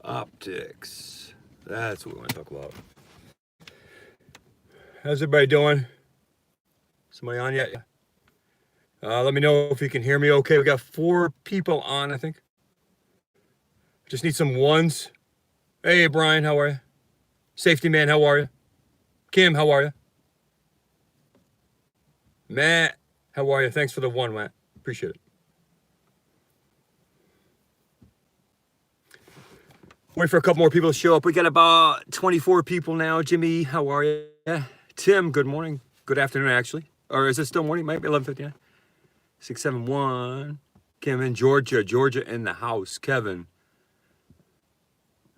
Optics. That's what we want to talk about. How's everybody doing? Somebody on yet? Let me know if you can hear me okay. We got 4 people on, I think. Just need some ones. Hey, Brian, how are you? Safety man, how are you? Kim, how are you? Matt, how are you? Thanks for the 1, Matt. Appreciate it. Wait for a couple more people to show up. We got about 24 people now. Jimmy, how are you? Tim, good morning. Good afternoon, actually. Or is it still morning? Might be 11:59. 671. Kim in Georgia. Georgia in the house. Kevin.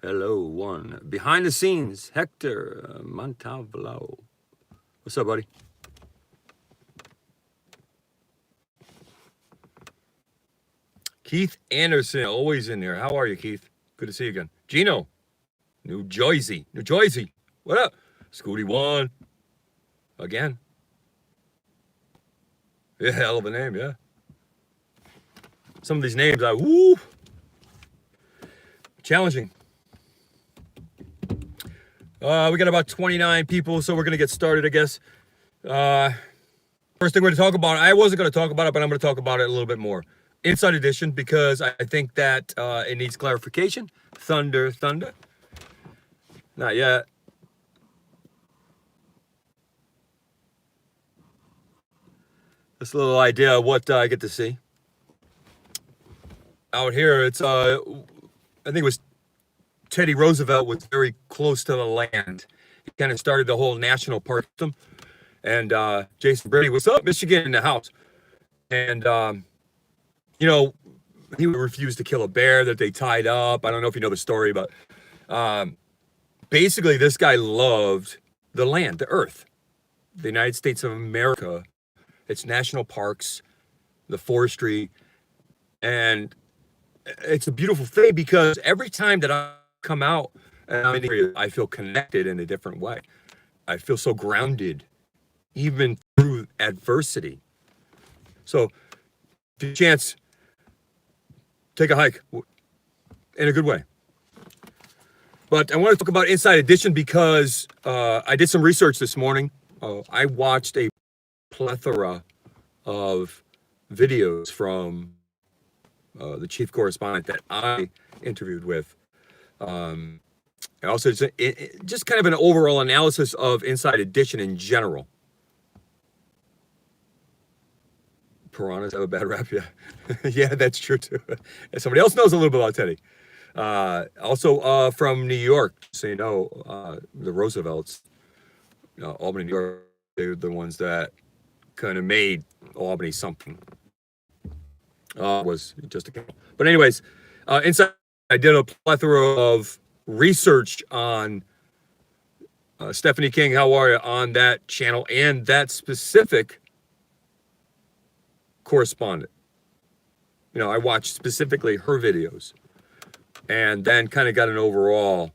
Hello, 1. Behind the scenes, Hector Montavalo. What's up, buddy? Keith Anderson, always in there. How are you, Keith? Good to see you again. Gino, New Jersey. What up? Scooty 1. Again. Yeah, hell of a name, yeah. Some of these names, challenging. We got about 29 people, so we're going to get started, I guess. First thing we're going to talk about, I wasn't going to talk about it, but I'm going to talk about it a little bit more. Inside Edition, because I think that it needs clarification. Thunder. Not yet. This little idea of what I get to see. Out here, it's, I think it was Teddy Roosevelt was very close to the land. He kind of started the whole national park system. And Jason Brady, what's up? Michigan in the house. And, you know, he refused to kill a bear that they tied up. I don't know if you know the story, but basically this guy loved the land, the earth, the United States of America, its national parks, the forestry. And it's a beautiful thing because every time that I come out and I'm in the area, I feel connected in a different way. I feel so grounded, even through adversity. So, if you have a chance, take a hike in a good way. But I want to talk about Inside Edition because I did some research this morning. I watched a plethora of videos from the chief correspondent that I interviewed with. Also, just kind of an overall analysis of Inside Edition in general. Piranhas have a bad rap, yeah. Yeah, that's true too. Somebody else knows a little bit about Teddy. Also from New York, so you know, the Roosevelts, Albany, New York, they're the ones that kind of made Albany something. Was just a but anyways, inside I did a plethora of research on Stephanie King, how are you, on that channel and that specific correspondent. You know, I watched specifically her videos and then kind of got an overall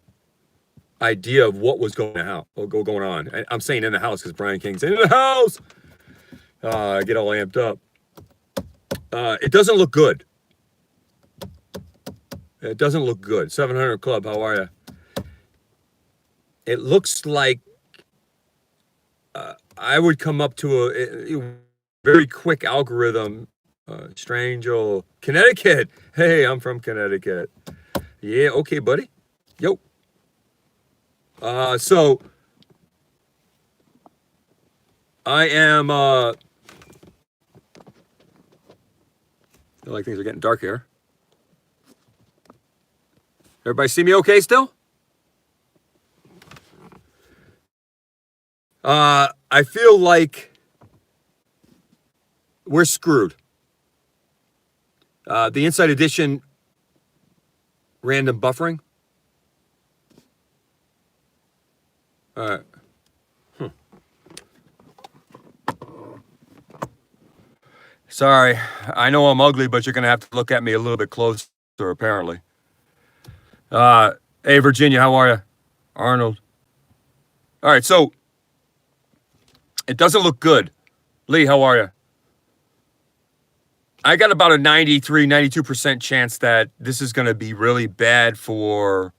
idea of what was going on. And I'm saying in the house because Brian King's in the house. I get all amped up. It doesn't look good. It doesn't look good. 700 Club, how are you? It looks like I would come up to a very quick algorithm. Strange old Connecticut. Hey, I'm from Connecticut. Yeah, okay, buddy. Yo. So I am I feel like things are getting dark here. Everybody see me okay still? I feel like we're screwed. The Inside Edition random buffering. All right. Sorry, I know I'm ugly, but you're going to have to look at me a little bit closer, apparently. Hey, Virginia, how are you? Arnold. All right, so it doesn't look good. Lee, how are you? I got about a 93, 92% chance that this is going to be really bad for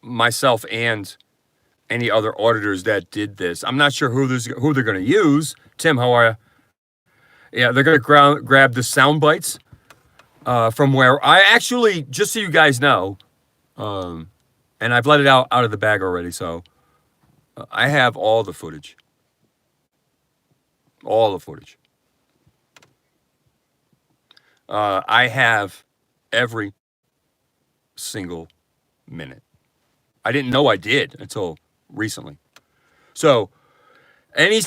myself and any other auditors that did this. I'm not sure who they're going to use. Tim, how are you? Yeah, they're going to grab the sound bites from where I actually, just so you guys know, and I've let it out of the bag already, so I have all the footage. All the footage. I have every single minute. I didn't know I did until recently. So, any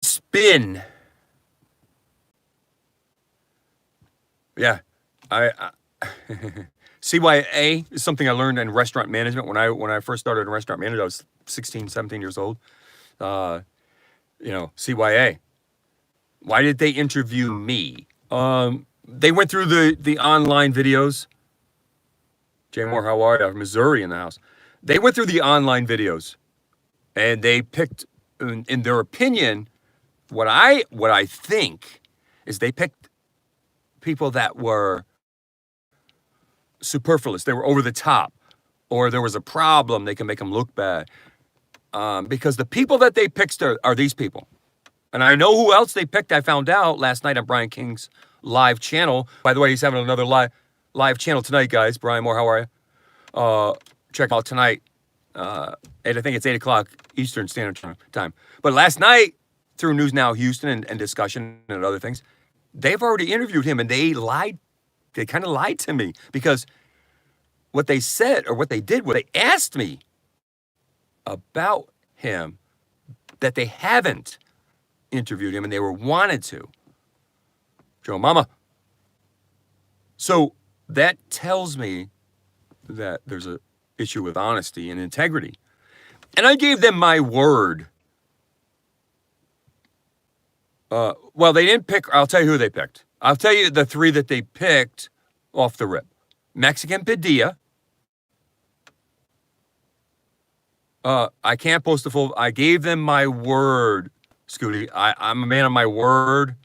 spin, yeah, I CYA is something I learned in restaurant management when I first started in restaurant management. I was 16, 17 years old. CYA. Why did they interview me? They went through the online videos. Jay Moore, how are you? Missouri in the house. They went through the online videos, and they picked, in their opinion, what I think is they picked people that were superfluous. They were over the top, or there was a problem. They can make them look bad. Because the people that they picked are these people. And I know who else they picked. I found out last night on Brian King's live channel. By the way, he's having another live channel tonight, guys. Brian Moore, how are you? Check out tonight. I think it's 8 o'clock Eastern Standard Time. But last night, through News Now Houston and discussion and other things, they've already interviewed him, and they lied. They kind of lied to me, because what they said, or what they did, was they asked me about him that they haven't interviewed him, and they were wanted to. Joe Mama. So that tells me that there's an issue with honesty and integrity. And I gave them my word. Well, they didn't pick. I'll tell you who they picked. I'll tell you the three that they picked off the rip. Mexican Padilla. I can't post the full. I gave them my word, Scooty. I'm a man of my word.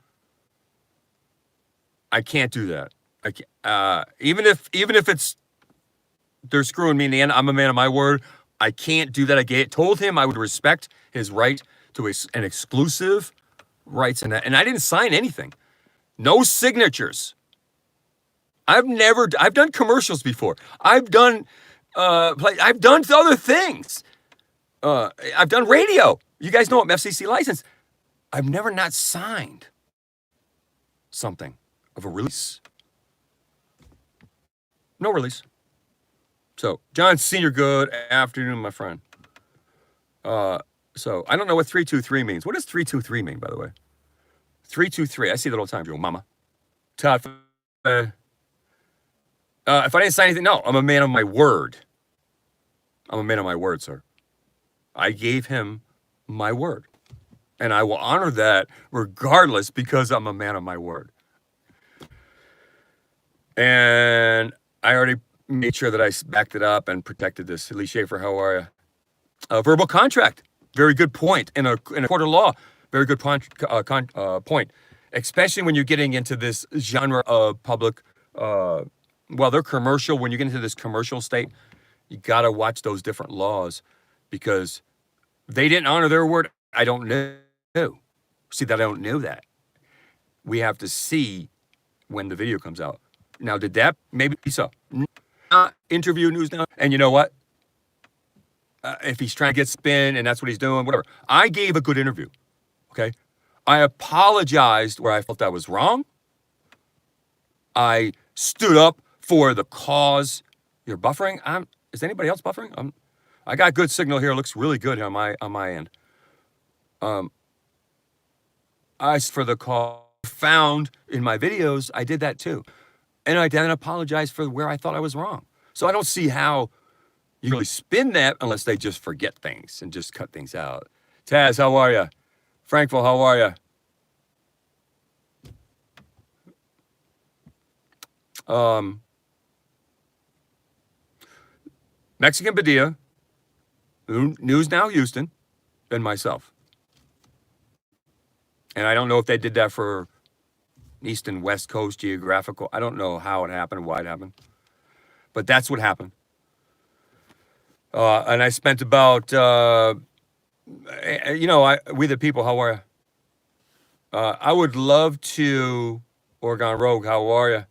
I can't do that. I can't, even if it's they're screwing me in the end, I'm a man of my word. I can't do that. Told him I would respect his right to an exclusive rights, and I didn't sign anything. No signatures. I've done commercials before. I've done other things. I've done radio. You guys know I'm FCC licensed. I've never not signed something of a release. No release. So, John Senior, good afternoon, my friend. So I don't know what 323 means. What does 323 mean, by the way? 323. I see that all the time, Joe Mama. Todd, if I didn't sign anything, no, I'm a man of my word. I'm a man of my word, sir. I gave him my word. And I will honor that regardless, because I'm a man of my word. And I already made sure that I backed it up and protected this. Lee Schaefer, how are you? Verbal contract. Very good point. In a court of law, very good point. Especially when you're getting into this genre of public, they're commercial. When you get into this commercial state, you got to watch those different laws, because they didn't honor their word. I don't know. See, that I don't know that. We have to see when the video comes out. Now, did that? Maybe so. Interview News Now. And you know what? If he's trying to get spin and that's what he's doing, whatever. I gave a good interview. Okay? I apologized where I felt I was wrong. I stood up for the cause. You're buffering? Is anybody else buffering? I got good signal here. It looks really good on my end. For the cause found in my videos, I did that too. And I then apologized for where I thought I was wrong. So I don't see how you really spin that unless they just forget things and just cut things out. Taz, how are you? Frankville, how are you? Mexican Padilla, News Now Houston, and myself. And I don't know if they did that for, East and West Coast geographical. I don't know how it happened, why it happened, but that's what happened. And I spent about, We the People, how are you? I would love to, Oregon Rogue, how are you?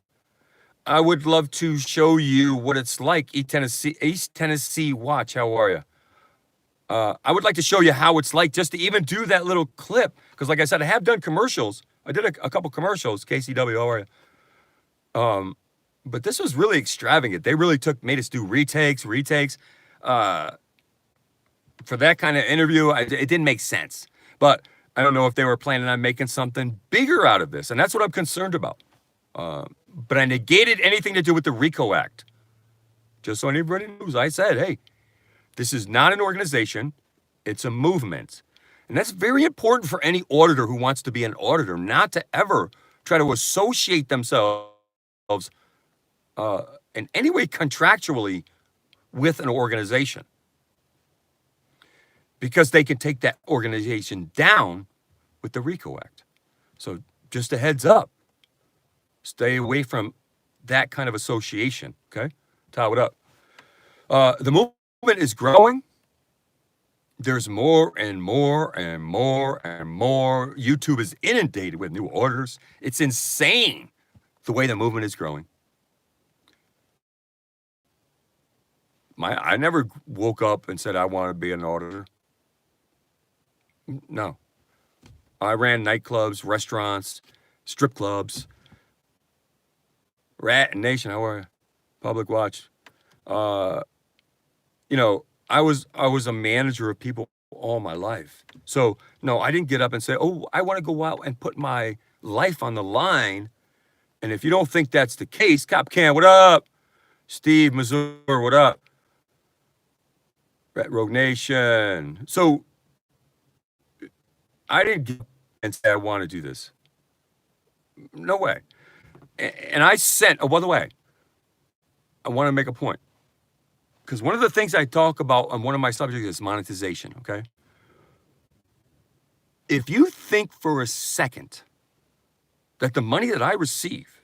I would love to show you what it's like. East Tennessee Watch, how are you? I would like to show you how it's like just to even do that little clip. Because like I said, I have done commercials. I did a couple commercials, KCW, how are you? But this was really extravagant. They really made us do retakes. For that kind of interview, it didn't make sense. But I don't know if they were planning on making something bigger out of this. And that's what I'm concerned about. But I negated anything to do with the RICO Act. Just so anybody knows, I said, hey, this is not an organization. It's a movement. And that's very important for any auditor who wants to be an auditor, not to ever try to associate themselves in any way contractually with an organization. Because they can take that organization down with the RICO Act. So just a heads up. Stay away from that kind of association, okay? Tie it up. The movement is growing. There's more and more and more and more. YouTube is inundated with new orders. It's insane the way the movement is growing. I never woke up and said I want to be an auditor. No. I ran nightclubs, restaurants, strip clubs. Rat Nation, how are you? Public Watch. I was a manager of people all my life. So no, I didn't get up and say, oh, I want to go out and put my life on the line. And if you don't think that's the case, Cop Can, what up? Steve, Missouri, what up? Rat Rogue Nation. So I didn't get up and say I want to do this. No way. And I sent, oh, by the way, I want to make a point. Because one of the things I talk about on one of my subjects is monetization, okay? If you think for a second that the money that I receive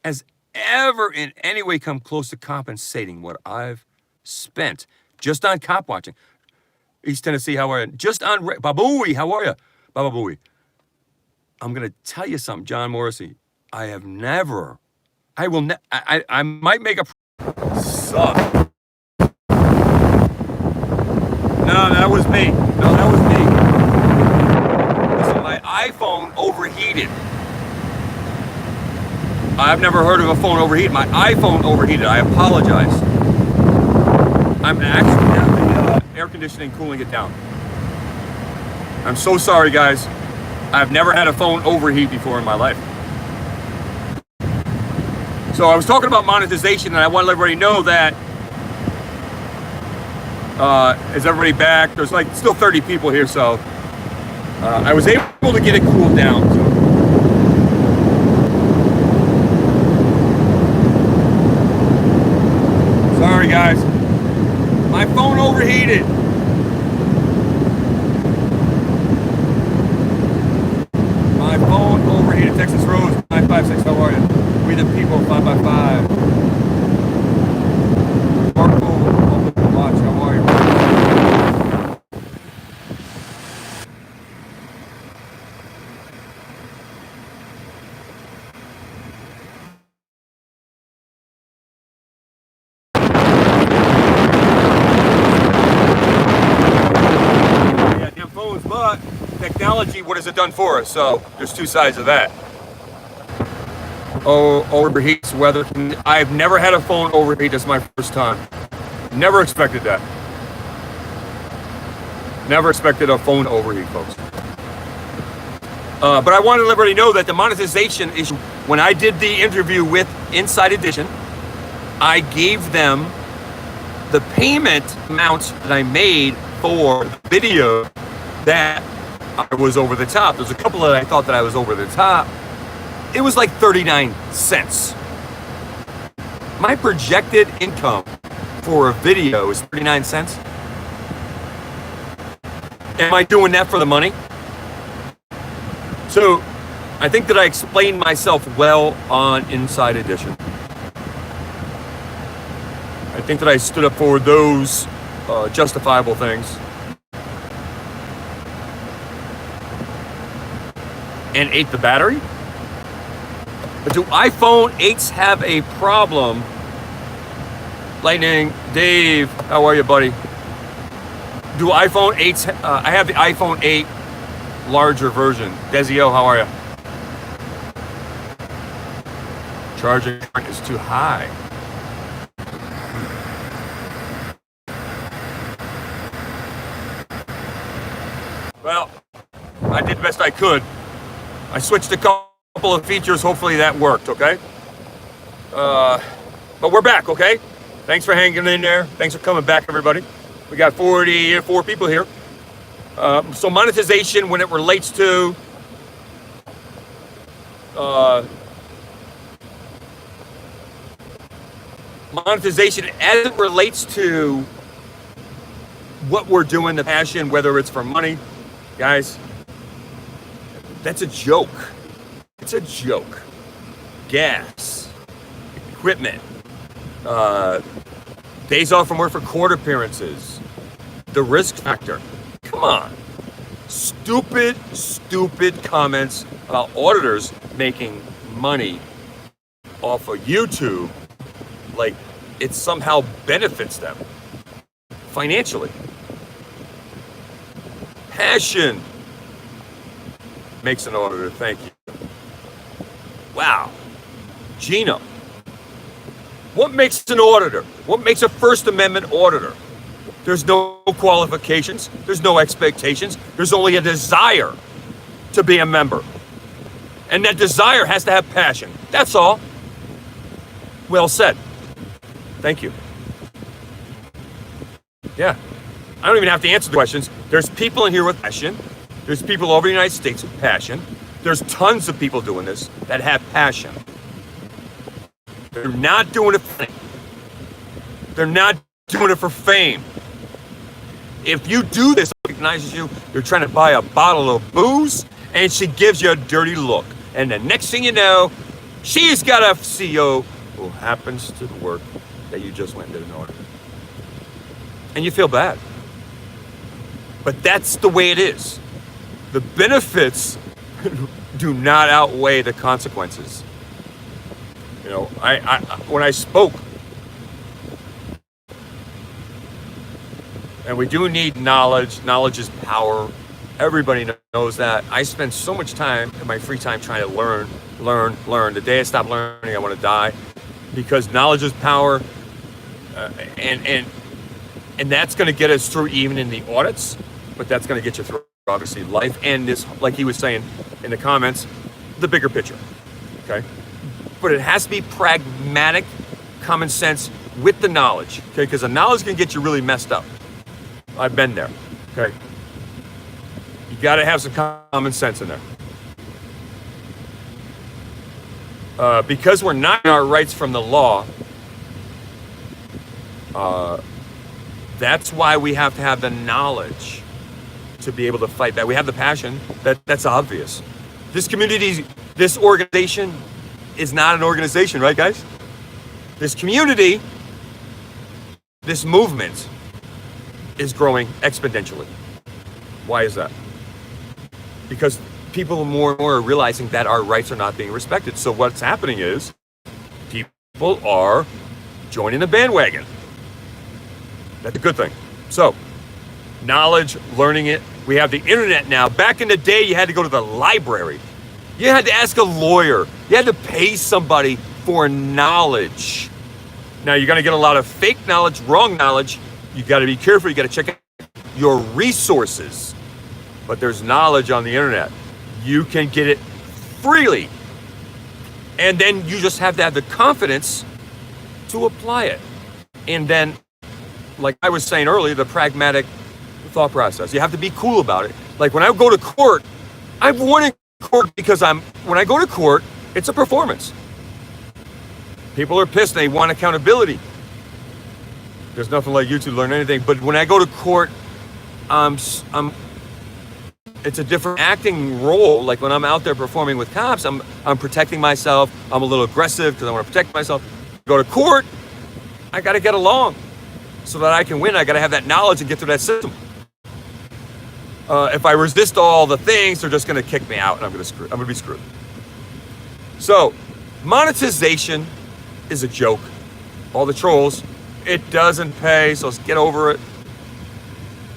has ever in any way come close to compensating what I've spent just on cop watching, East Tennessee, how are you? Just on, Babooey, how are you? Baba Booey. I'm going to tell you something, John Morrissey. I have never, I might make a, suck. No, that was me. Listen, my iPhone overheated. I've never heard of a phone overheat. My iPhone overheated. I apologize. I'm actually having air conditioning cooling it down. I'm so sorry, guys. I've never had a phone overheat before in my life. So I was talking about monetization, and I want to let everybody know that is everybody back? There's like still 30 people here, so I was able to get it cooled down. So. Sorry, guys. My phone overheated. My phone overheated. Texas Rose 956. How are you? We the People 5x5. Marco, Watch. How are you? Yeah, damn phones, but technology, what has it done for us? So there's two sides of that. Oh, overheats, weather. I've never had a phone overheat. That's my first time. Never expected that. Never expected a phone overheat, folks. But I wanted to let everybody know that the monetization issue, when I did the interview with Inside Edition, I gave them the payment amount that I made for the video that I was over the top. There's a couple that I thought that I was over the top. It was like 39 cents. My projected income for a video is 39 cents. Am I doing that for the money? So I think that I explained myself well on Inside Edition. I think that I stood up for those justifiable things. And ate the battery? But do iPhone 8s have a problem? Lightning, Dave, how are you, buddy? Do iPhone 8s, I have the iPhone 8 larger version. Desio, how are you? Charging current is too high. Well, I did the best I could. I switched a couple of features. Hopefully that worked, okay? But we're back, okay? Thanks for hanging in there. Thanks for coming back, everybody. We got 44 people here. So monetization, when it relates to monetization as it relates to what we're doing, the passion, whether it's for money, guys, that's a joke. It's a joke. Gas, equipment, days off from work for court appearances, the risk factor. Come on. Stupid comments about auditors making money off of YouTube, like it somehow benefits them financially. Passion makes an auditor. Thank you. Wow. Gino. What makes an auditor? What makes a First Amendment auditor? There's no qualifications. There's no expectations. There's only a desire to be a member. And that desire has to have passion. That's all. Well said. Thank you. Yeah. I don't even have to answer the questions. There's people in here with passion. There's people over the United States with passion. There's tons of people doing this that have passion. They're not doing it for fame. They're not doing it for fame. If you do this, it recognizes you, you're trying to buy a bottle of booze, and she gives you a dirty look. And the next thing you know, she's got a CEO who happens to the work that you just went and did an audit. And you feel bad. But that's the way it is. The benefits do not outweigh the consequences. You know, I when I spoke, and we do need knowledge. Knowledge is power. Everybody knows that. I spend so much time in my free time trying to learn. The day I stop learning, I want to die, because knowledge is power, and that's going to get us through even in the audits. But that's going to get you through, obviously, life and this, like he was saying in the comments, the bigger picture, okay? But it has to be pragmatic, common sense with the knowledge, okay? Because the knowledge can get you really messed up. I've been there, okay? You got to have some common sense in there. Because we're not in our rights from the law, that's why we have to have the knowledge to be able to fight that. We have the passion, that's obvious. This community, this organization is not an organization, right, guys? This community, this movement is growing exponentially. Why is that? Because people more and more are realizing that our rights are not being respected. So what's happening is people are joining the bandwagon. That's a good thing. So, knowledge, learning it. We have the internet now. Back in the day, you had to go to the library. You had to ask a lawyer. You had to pay somebody for knowledge. Now, you're going to get a lot of fake knowledge, wrong knowledge. You got to be careful. You got to check out your resources. But there's knowledge on the internet. You can get it freely. And then you just have to have the confidence to apply it. And then, like I was saying earlier, the pragmatic thought process. You have to be cool about it. Like when I go to court, I'm wanting court because when I go to court, it's a performance. People are pissed. They want accountability. There's nothing like YouTube to learn anything. But when I go to court, I'm it's a different acting role. Like when I'm out there performing with cops, I'm protecting myself. I'm a little aggressive because I want to protect myself. Go to court, I got to get along so that I can win. I got to have that knowledge and get through that system. If I resist all the things, they're just going to kick me out, and I'm going to be screwed. So, monetization is a joke. All the trolls, it doesn't pay, so let's get over it.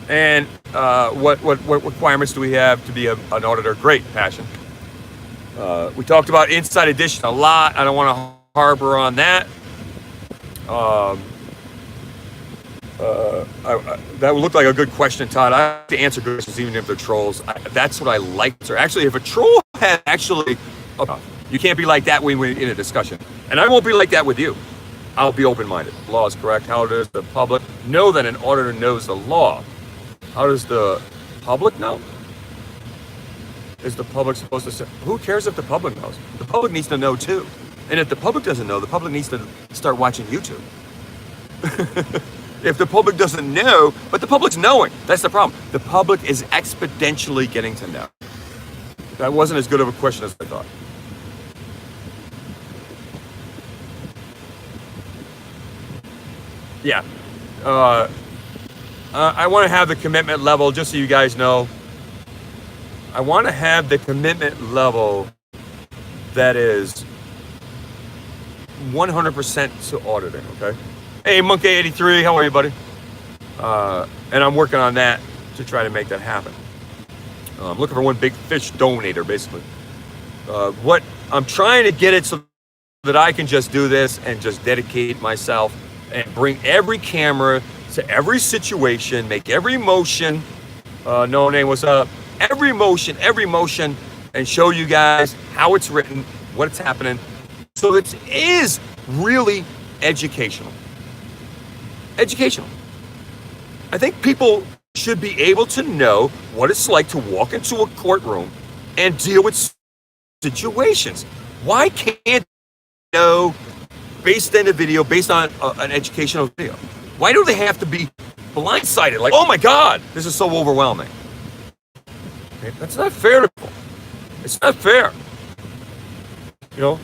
And what requirements do we have to be an auditor? Great, passion. We talked about inside edition a lot. I don't want to harbor on that. That would look like a good question, Todd. I have to answer good questions even if they're trolls. That's what I like. So actually, if a troll had you can't be like that when we're in a discussion. And I won't be like that with you. I'll be open-minded. Law is correct. How does the public know that an auditor knows the law? How does the public know? Is the public supposed to say? Who cares if the public knows? The public needs to know too. And if the public doesn't know, the public needs to start watching YouTube. If the public doesn't know, but the public's knowing, that's the problem. The public is exponentially getting to know. That wasn't as good of a question as I thought. Yeah. I want to have the commitment level, just so you guys know. I want to have the commitment level that is 100% to auditing, okay? Hey, Monkey83, how are you, buddy? And I'm working on that to try to make that happen. I'm looking for one big fish donator, basically. What I'm trying to get it so that I can just do this and just dedicate myself and bring every camera to every situation, make every motion. No name, what's up? Every motion, and show you guys how it's written, what's happening. So it is really educational. Educational. I think people should be able to know what it's like to walk into a courtroom and deal with situations. Why can't they know based on a video, based on an educational video? Why do they have to be blindsided? Like, oh my God, this is so overwhelming. Okay, that's not fair to people. It's not fair. You know,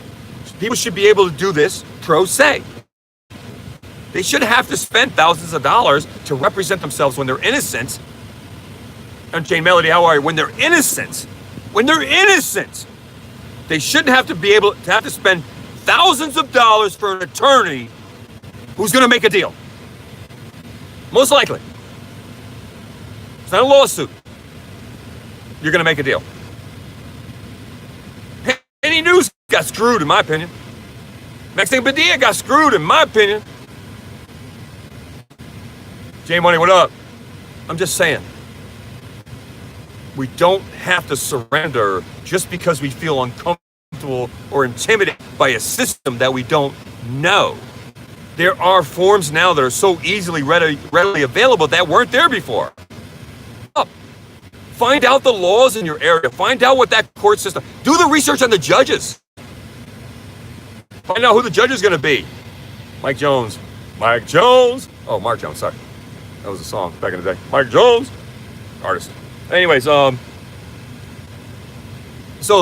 people should be able to do this pro se. They shouldn't have to spend thousands of dollars to represent themselves when they're innocent. And Jane Melody, how are you? When they're innocent. When they're innocent. They shouldn't have to be able to spend thousands of dollars for an attorney who's going to make a deal. Most likely. It's not a lawsuit. You're going to make a deal. Any News got screwed, in my opinion. Mexican Padilla got screwed, in my opinion. J Money, what up? I'm just saying. We don't have to surrender just because we feel uncomfortable or intimidated by a system that we don't know. There are forms now that are so easily readily available that weren't there before. Find out the laws in your area. Find out what that court system. Do the research on the judges. Find out who the judge is going to be. Mike Jones. Mike Jones. Oh, Mark Jones. Sorry, that was a song back in the day. Mike Jones, artist. Anyways, so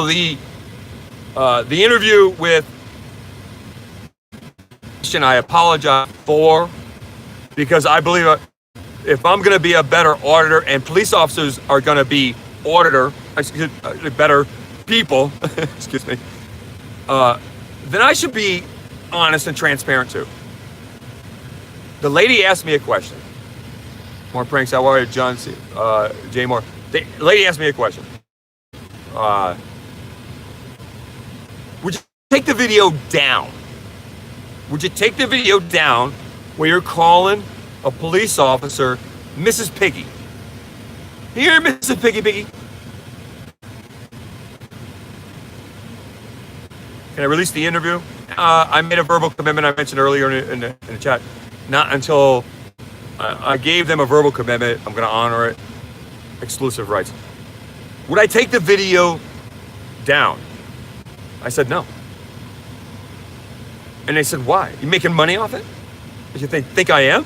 the interview with. I apologize for, because I believe if I'm going to be a better auditor and police officers are going to be better people, excuse me, then I should be honest and transparent too. The lady asked me a question. More pranks, how are you, John? Jay Moore. The lady asked me a question. Would you take the video down? Would you take the video down where you're calling a police officer Mrs. Piggy? Here, Mrs. Piggy. Can I release the interview? I made a verbal commitment I mentioned earlier in the chat. Not until I gave them a verbal commitment. I'm going to honor it. Exclusive rights. Would I take the video down? I said no. And they said, why? You making money off it? Did you think I am?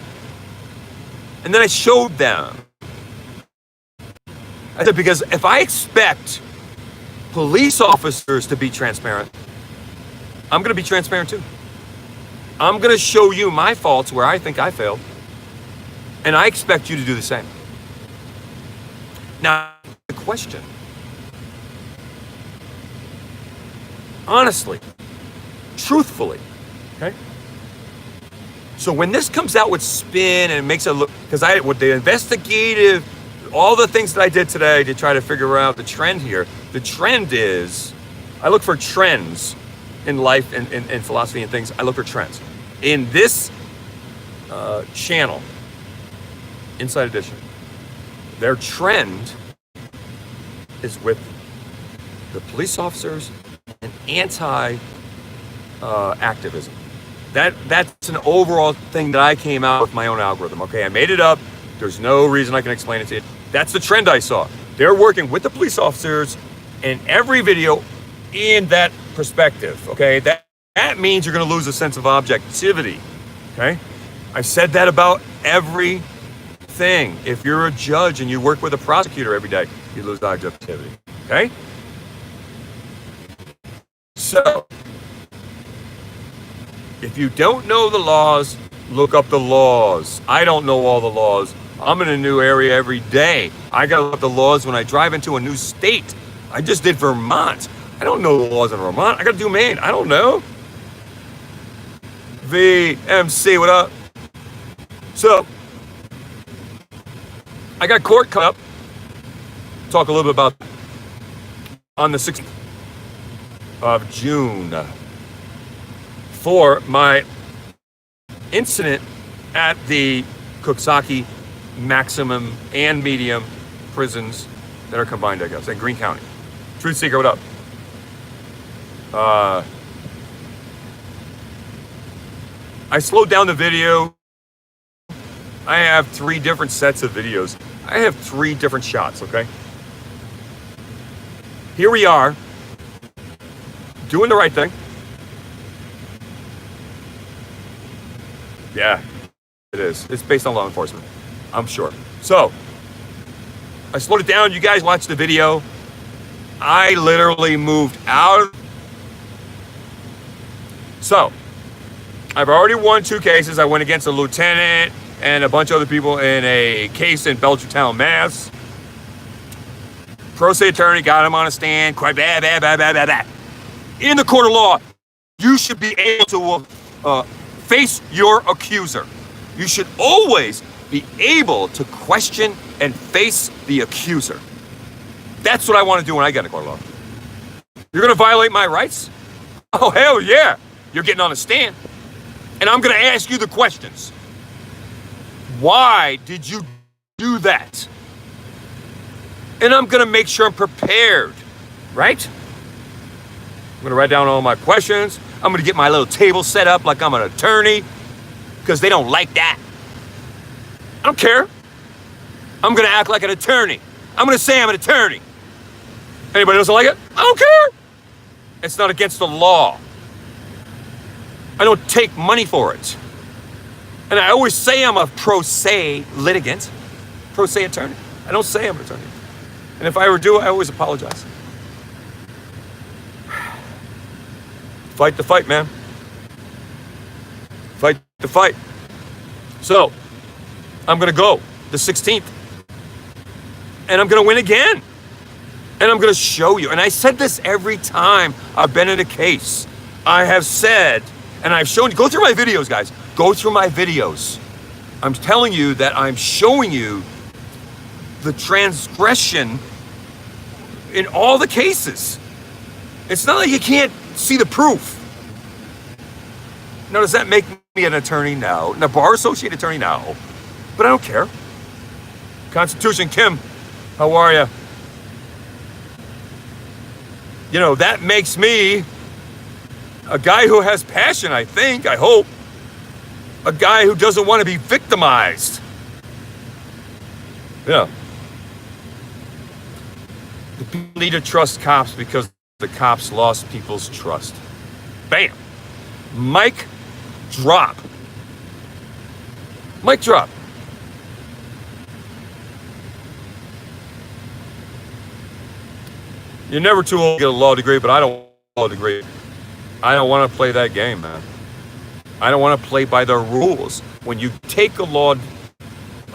And then I showed them I said, because if I expect police officers to be transparent, I'm going to be transparent too. I'm going to show you my faults where I think I failed, and I expect you to do the same. Now, the question, honestly, truthfully, okay? So when this comes out with spin and it makes it look, because with the investigative, all the things that I did today to try to figure out the trend here, the trend is, I look for trends in life and in philosophy and things. I look for trends. In this channel, Inside Edition, their trend is with the police officers and anti-activism. That's an overall thing that I came out with my own algorithm. Okay, I made it up. There's no reason I can explain it to you. That's the trend I saw. They're working with the police officers in every video in that perspective. Okay, that means you're going to lose a sense of objectivity. Okay, I've said that about everything. If you're a judge and you work with a prosecutor every day, you lose objectivity. Okay, so if you don't know the laws, look up the laws. I don't know all the laws. I'm in a new area every day. I got to look up the laws when I drive into a new state. I just did Vermont. I don't know the laws in Vermont. I got to do Maine. I don't know. VMC, what up? So, I got court coming up. Talk a little bit about on the 6th of June for my incident at the Coxsackie maximum and medium prisons that are combined, I guess, in Greene County. Truth Seeker, what up? I slowed down the video. I have 3 different sets of videos. I have 3 different shots, okay? Here we are, doing the right thing. Yeah, it is. It's based on law enforcement, I'm sure. So, I slowed it down. You guys watched the video. I literally moved out. So, I've already won 2 cases. I went against a lieutenant and a bunch of other people in a case in Belchertown, Mass. Pro se attorney got him on a stand. Quite bad. In the court of law, you should be able to face your accuser. You should always be able to question and face the accuser. That's what I want to do when I get in a court of law. You're going to violate my rights? Oh, hell yeah. You're getting on a stand. And I'm going to ask you the questions. Why did you do that? And I'm going to make sure I'm prepared, right? I'm going to write down all my questions. I'm going to get my little table set up like I'm an attorney because they don't like that. I don't care. I'm going to act like an attorney. I'm going to say I'm an attorney. Anybody doesn't like it? I don't care. It's not against the law. I don't take money for it. And I always say I'm a pro se litigant, pro se attorney. I don't say I'm an attorney. And if I ever do, I always apologize. Fight the fight, man. Fight the fight. So, I'm going to go the 16th. And I'm going to win again. And I'm going to show you. And I said this every time I've been in a case. I have said, and I've shown you, go through my videos, guys. Go through my videos. I'm telling you that I'm showing you the transgression in all the cases. It's not like you can't see the proof. Now, does that make me an attorney? No. A bar associate attorney? No. But I don't care. Constitution Kim, how are you? You know, that makes me a guy who has passion, I think, I hope. A guy who doesn't want to be victimized. Yeah. The people need to trust cops because the cops lost people's trust. Bam. Mic drop. Mic drop. You're never too old to get a law degree, but I don't want a law degree. I don't want to play that game, man. I don't want to play by the rules. When you take a law,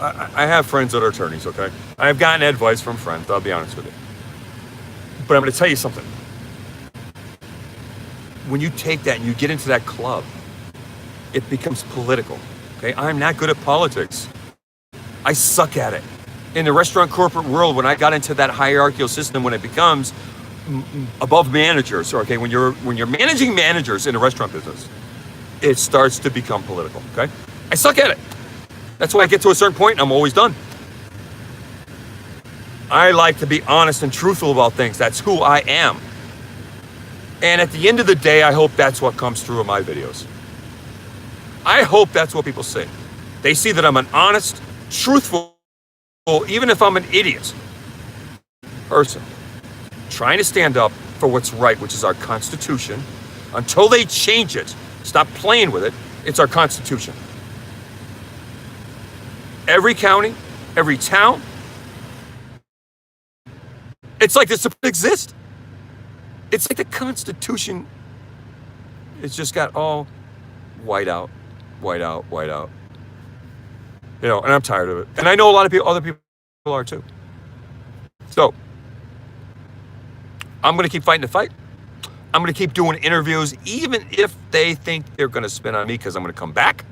I have friends that are attorneys, okay? I've gotten advice from friends, I'll be honest with you. But I'm going to tell you something. When you take that and you get into that club, it becomes political, okay? I'm not good at politics. I suck at it. In the restaurant corporate world, when I got into that hierarchical system, when it becomes above managers, okay, when you're managing managers in the restaurant business, it starts to become political, okay? I suck at it. That's why I get to a certain point and I'm always done. I like to be honest and truthful about things. That's who I am. And at the end of the day, I hope that's what comes through in my videos. I hope that's what people see. They see that I'm an honest, truthful, even if I'm an idiot person, trying to stand up for what's right, which is our Constitution. Until they change it, stop playing with it, it's our Constitution. Every county, every town, it's like this exists. It's like the Constitution, it's just got all white out. You know, and I'm tired of it. And I know a lot of people, other people are too. So, I'm going to keep fighting the fight. I'm going to keep doing interviews, even if they think they're going to spin on me, because I'm going to come back.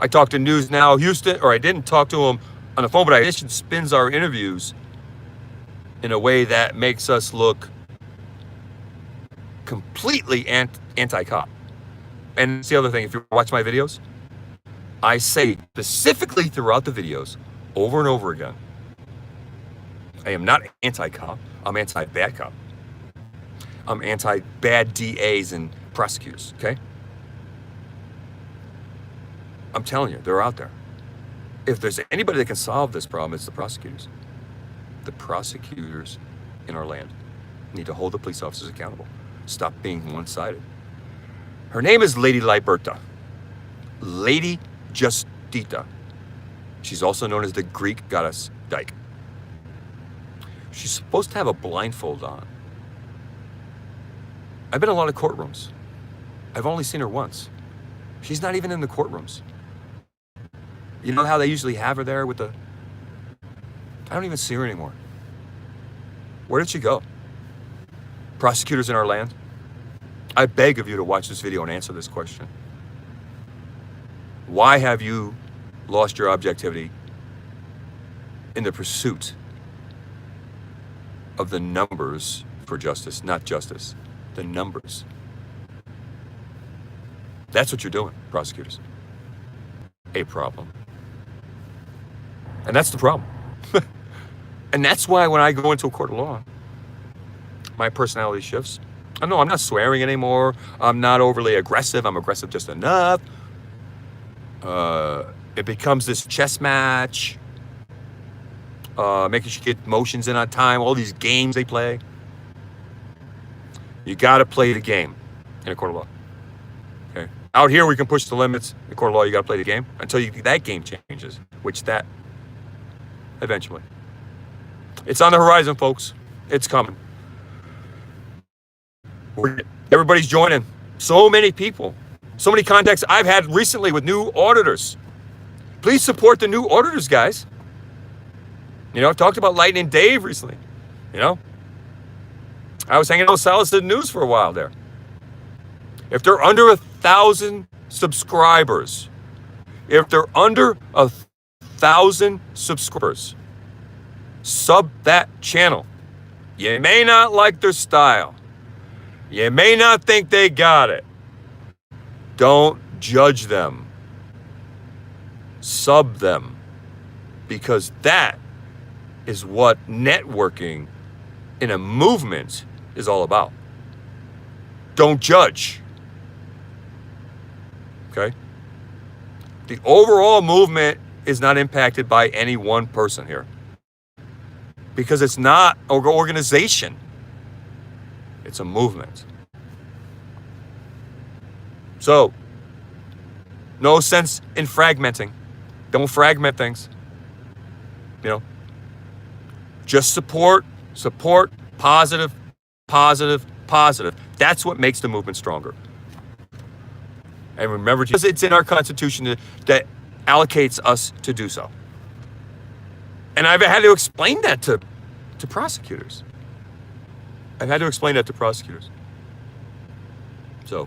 I talked to News Now Houston, or I didn't talk to them on the phone, but I spins our interviews in a way that makes us look completely anti-cop. And it's the other thing, if you watch my videos, I say specifically throughout the videos, over and over again, I am not anti-cop, I'm anti-bad cop. I'm anti-bad DAs and prosecutors, okay? I'm telling you, they're out there. If there's anybody that can solve this problem, it's the prosecutors. The prosecutors in our land need to hold the police officers accountable. Stop being one-sided. Her name is Lady Liberta. Lady Justita. She's also known as the Greek goddess Dyke. She's supposed to have a blindfold on. I've been in a lot of courtrooms. I've only seen her once. She's not even in the courtrooms. You know how they usually have her there with the... I don't even see her anymore. Where did she go? Prosecutors in our land, I beg of you to watch this video and answer this question. Why have you lost your objectivity in the pursuit of the numbers for justice, not justice, the numbers? That's what you're doing, prosecutors. A problem. And that's the problem. And that's why when I go into a court of law, my personality shifts. I know I'm not swearing anymore. I'm not overly aggressive. I'm aggressive just enough. It becomes this chess match, making sure you get motions in on time, all these games they play. You got to play the game in a court of law. Okay. Out here, we can push the limits. In court of law, you got to play the game until that game changes, which that eventually. It's on the horizon, folks. It's coming. Everybody's joining. So many people. So many contacts I've had recently with new auditors. Please support the new auditors, guys. You know, I've talked about Lightning Dave recently. You know, I was hanging out with Solicited News for a while there. If they're under 1,000 subscribers, sub that channel. You may not like their style. You may not think they got it. Don't judge them. Sub them. Because that is what networking in a movement is all about. Don't judge. Okay? The overall movement is not impacted by any one person here. Because it's not an organization. It's a movement. So, no sense in fragmenting. Don't fragment things. You know, just support, Positive, positive, positive. That's what makes the movement stronger. And remember, because it's in our Constitution that allocates us to do so. And I've had to explain that to prosecutors. I've had to explain that to prosecutors. So,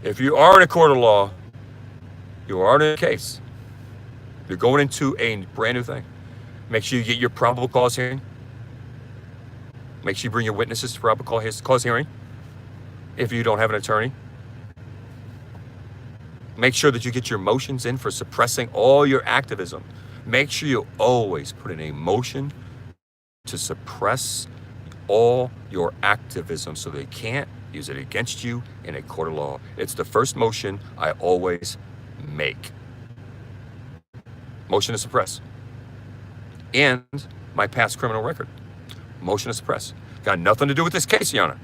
if you are in a court of law, you are in a case, you're going into a brand new thing. Make sure you get your probable cause hearing. Make sure you bring your witnesses to probable cause hearing if you don't have an attorney. Make sure that you get your motions in for suppressing all your activism. Make sure you always put in a motion to suppress all your activism so they can't use it against you in a court of law. It's the first motion I always make. Motion to suppress. And my past criminal record. Motion to suppress. Got nothing to do with this case, Your Honor.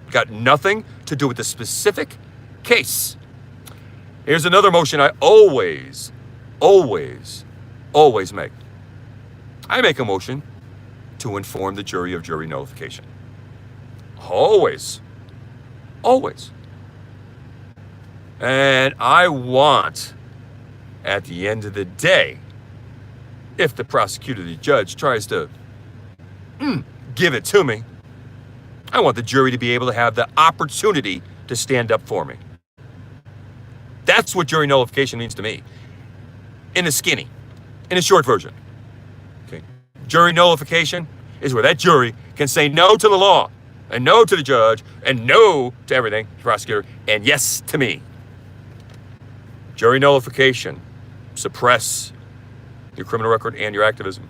Got nothing to do with the specific case. Here's another motion I always make. I make a motion to inform the jury of jury nullification. Always. And I want, at the end of the day, if the prosecutor or the judge tries to give it to me, I want the jury to be able to have the opportunity to stand up for me. That's what jury nullification means to me. In a short version. Okay. Jury nullification is where that jury can say no to the law, and no to the judge, and no to everything, the prosecutor, and yes to me. Jury nullification, suppress your criminal record and your activism.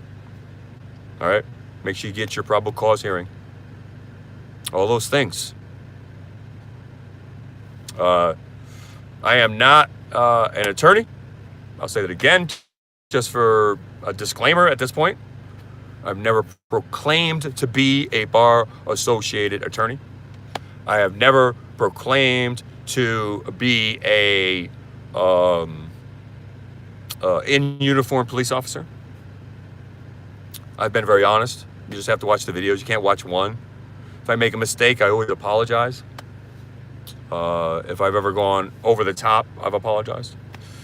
All right? Make sure you get your probable cause hearing. All those things. I am not an attorney. I'll say that again, just for a disclaimer at this point. I've never proclaimed to be a bar-associated attorney. I have never proclaimed to be a in-uniform police officer. I've been very honest. You just have to watch the videos. You can't watch one. If I make a mistake, I always apologize. If I've ever gone over the top, I've apologized.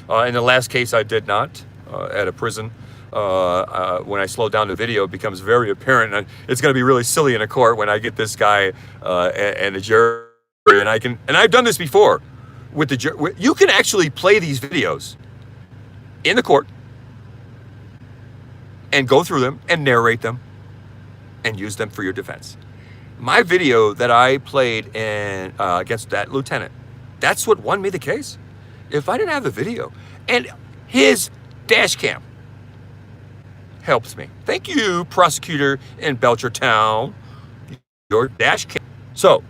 In the last case, I did not, at a prison. When I slow down the video, it becomes very apparent. And it's going to be really silly in a court when I get this guy and the jury. And I've done this before with the jury. You can actually play these videos in the court and go through them and narrate them and use them for your defense. My video that I played against that lieutenant, that's what won me the case. If I didn't have the video, and his dash cam helps me. Thank you, prosecutor in Belchertown. Your dash cam. So,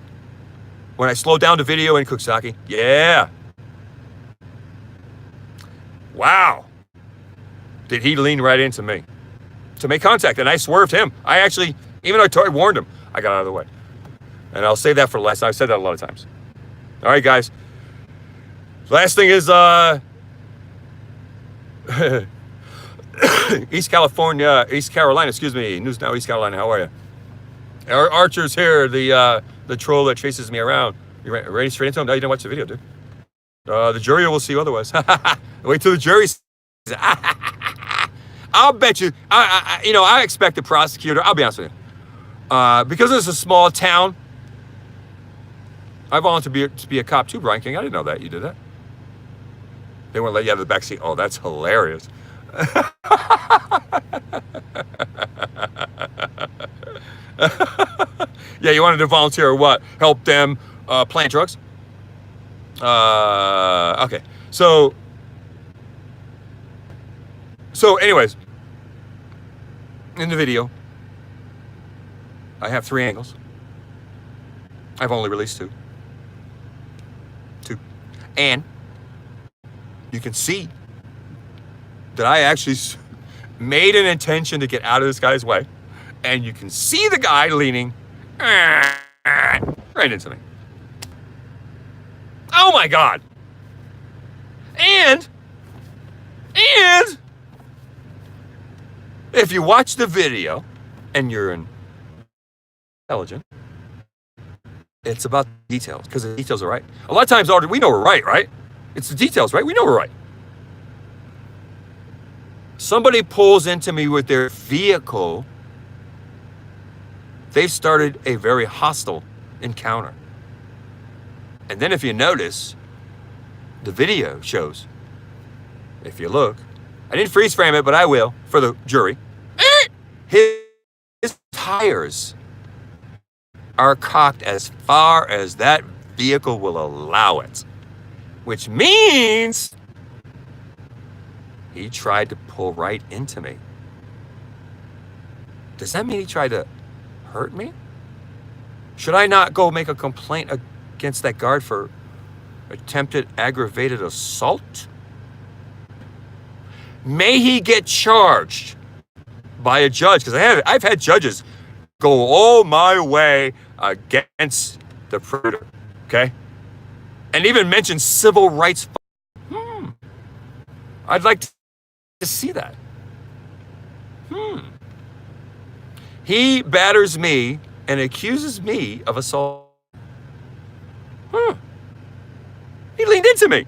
when I slow down the video in Cooksaki, yeah. Wow. Did he lean right into me to make contact? And I swerved him. I actually, even though I warned him, I got out of the way. And I'll save that for last. I've said that a lot of times. All right, guys. Last thing is East Carolina, excuse me. News Now, East Carolina. How are you? Archer's here, the troll that chases me around. You ready straight into him? No, you didn't watch the video, dude. The jury will see you otherwise. Wait till the jury sees it. I'll bet you. I expect the prosecutor. I'll be honest with you. Because it's a small town. I volunteered to be a cop too, Brian King. I didn't know that you did that. They won't let you have the back seat. Oh, that's hilarious. Yeah, you wanted to volunteer or what? Help them plant drugs? Okay. So anyways, in the video, I have 3 angles. I've only released 2. And you can see that I actually made an intention to get out of this guy's way. And you can see the guy leaning right into me. Oh my God. And if you watch the video and you're an intelligent. It's about the details, because the details are right. A lot of times, we know we're right? It's the details, right? We know we're right. Somebody pulls into me with their vehicle, they've started a very hostile encounter. And then if you notice, the video shows, if you look, I didn't freeze frame it, but I will for the jury. His tires are cocked as far as that vehicle will allow it, which means he tried to pull right into me. Does that mean he tried to hurt me? Should I not go make a complaint against that guard for attempted aggravated assault? May he get charged by a judge? Because I've had judges go all my way against the predator, okay? And even mention civil rights. I'd like to see that. He batters me and accuses me of assault. He leaned into me.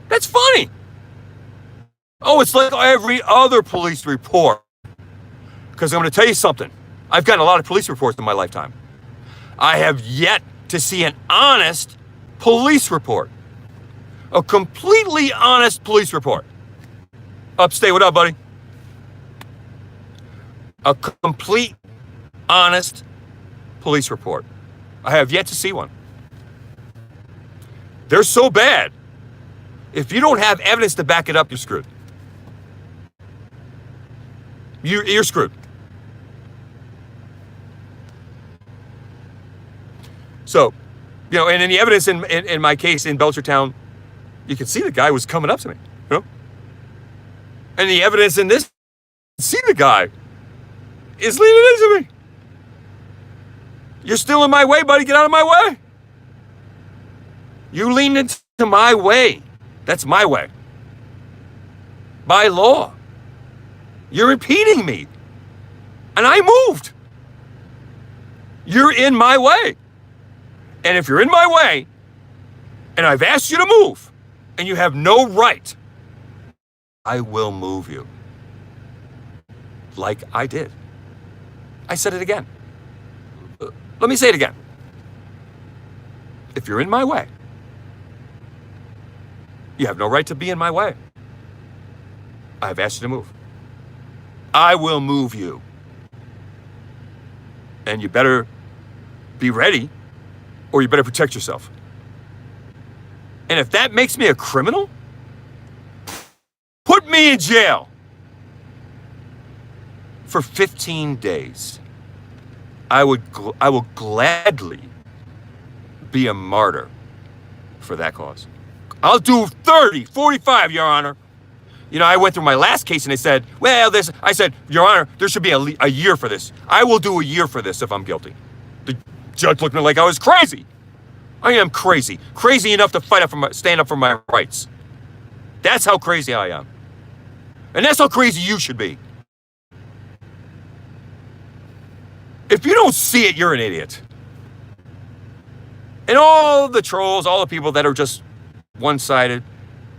That's funny. Oh, it's like every other police report. Because I'm going to tell you something. I've gotten a lot of police reports in my lifetime. I have yet to see an honest police report. A completely honest police report. Upstate, what up, buddy? A complete, honest police report. I have yet to see one. They're so bad. If you don't have evidence to back it up, you're screwed. You're screwed. So, and in the evidence in my case in Belchertown, you can see the guy was coming up to me, And the evidence in this, see the guy is leaning into me. You're still in my way, buddy. Get out of my way. You leaned into my way. That's my way. By law. You're impeding me. And I moved. You're in my way. And if you're in my way, and I've asked you to move, and you have no right, I will move you. Like I did. I said it again. Let me say it again. If you're in my way, you have no right to be in my way. I've asked you to move. I will move you. And you better be ready, or you better protect yourself. And if that makes me a criminal, put me in jail for 15 days. I will gladly be a martyr for that cause. I'll do 30, 45, Your Honor. I went through my last case and they said, I said, Your Honor, there should be a year for this. I will do a year for this if I'm guilty. The judge looked at me like I was crazy. I am crazy. Crazy enough to stand up for my rights. That's how crazy I am. And that's how crazy you should be. If you don't see it, you're an idiot. And all the trolls, all the people that are just one-sided,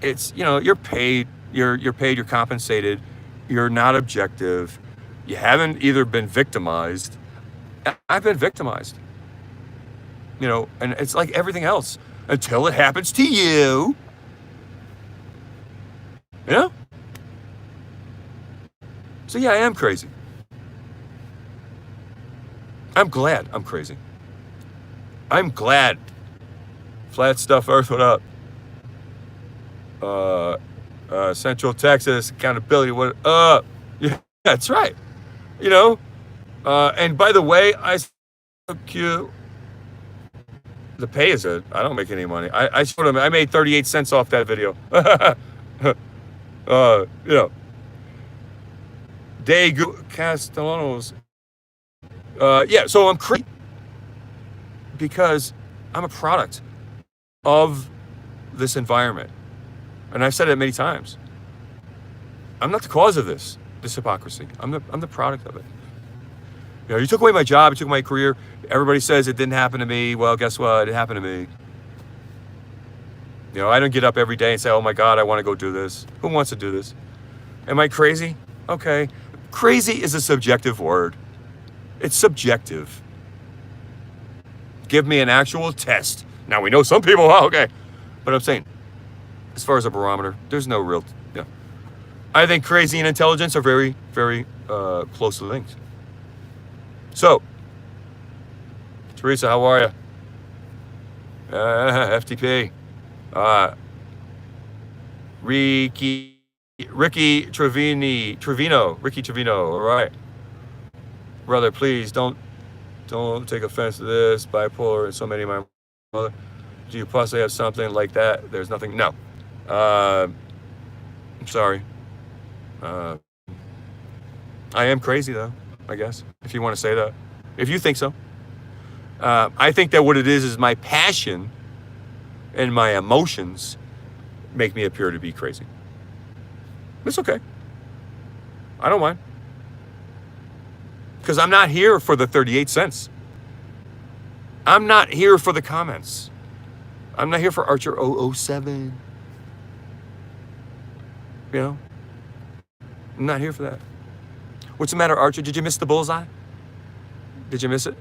it's, you're paid, you're paid, you're compensated, you're not objective, you haven't either been victimized. I've been victimized. And it's like everything else until it happens to you. So yeah, I am crazy. I'm glad I'm crazy. I'm glad. Flat Stuff Earth, what up? Central Texas, accountability, what up? Yeah, that's right. And by the way, the pay is good. I don't make any money. I showed him, I made 38 cents off that video. Castellanos. So I'm crazy because I'm a product of this environment. And I've said it many times. I'm not the cause of this hypocrisy. I'm the product of it. You know, you took away my job, you took my career. Everybody says it didn't happen to me. Well, guess what? It happened to me. You know, I don't get up every day and say, oh my God, I want to go do this. Who wants to do this? Am I crazy? Okay. Crazy is a subjective word. It's subjective. Give me an actual test. Now we know some people, oh, okay. But I'm saying, as far as a barometer, there's no real, yeah. I think crazy and intelligence are very, very closely linked. So, Teresa, how are you? FTP. Ricky Trevino, all right. Brother, please don't take offense to this. Bipolar and so many of my mother. Do you possibly have something like that? There's nothing. No. I'm sorry. I am crazy though, I guess, if you want to say that. If you think so. I think that what it is my passion and my emotions make me appear to be crazy. It's okay. I don't mind. Because I'm not here for the 38 cents. I'm not here for the comments. I'm not here for Archer 007. You know? I'm not here for that. What's the matter, Archer? Did you miss the bullseye? Did you miss it?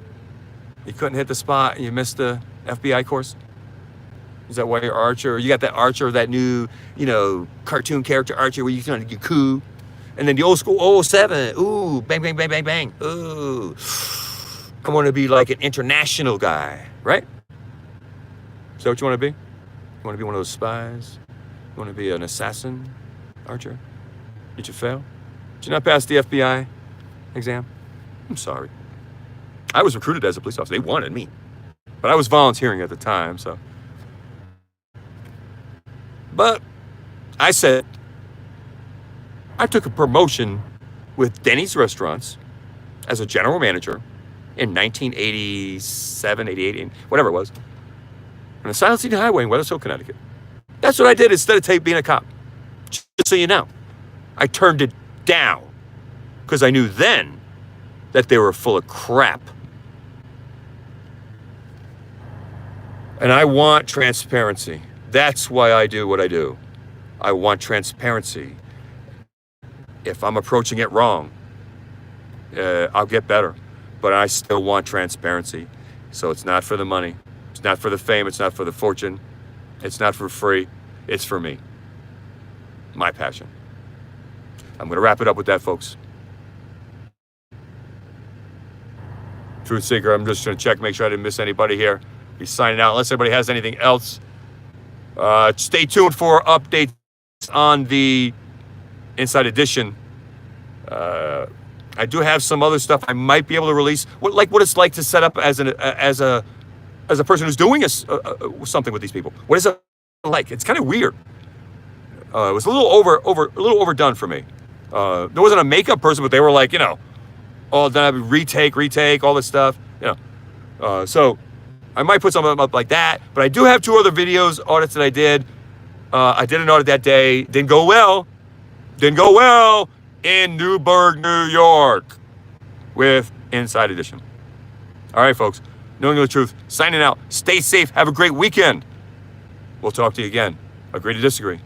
You couldn't hit the spot and you missed the FBI course? Is that why you're Archer? Or you got that Archer, that new, you know, cartoon character Archer where you kind of get cool? And then the old school 007. Ooh, bang, bang, bang, bang, bang. Ooh. I want to be like an international guy, right? Is that what you want to be? You want to be one of those spies? You want to be an assassin, Archer? Did you fail? Did you not pass the FBI exam? I'm sorry. I was recruited as a police officer. They wanted me. But I was volunteering at the time, so. But I said, I took a promotion with Denny's Restaurants as a general manager in 1987, 88, whatever it was, on a Silent City Highway in Weathersfield, Connecticut. That's what I did instead of being a cop. Just so you know. I turned it down because I knew then that they were full of crap. And I want transparency. That's why I do what I do. I want transparency. If I'm approaching it wrong, I'll get better. But I still want transparency. So it's not for the money. It's not for the fame. It's not for the fortune. It's not for free. It's for me. My passion. I'm going to wrap it up with that, folks. Truth Seeker, I'm just going to check, make sure I didn't miss anybody here. Be signing out unless anybody has anything else. Stay tuned for updates on the Inside Edition. I do have some other stuff I might be able to release. What it's like to set up as a person who's doing something with these people. What is it like? It's kind of weird. It was a little overdone for me. There wasn't a makeup person, but they were like, you know, oh, then I would retake all this stuff, you know. So I might put something up like that. But I do have 2 other audits that I did. I did an audit that day. Didn't go well in Newburgh, New York with Inside Edition. All right, folks. Knowing the truth. Signing out. Stay safe. Have a great weekend. We'll talk to you again. Agree to disagree.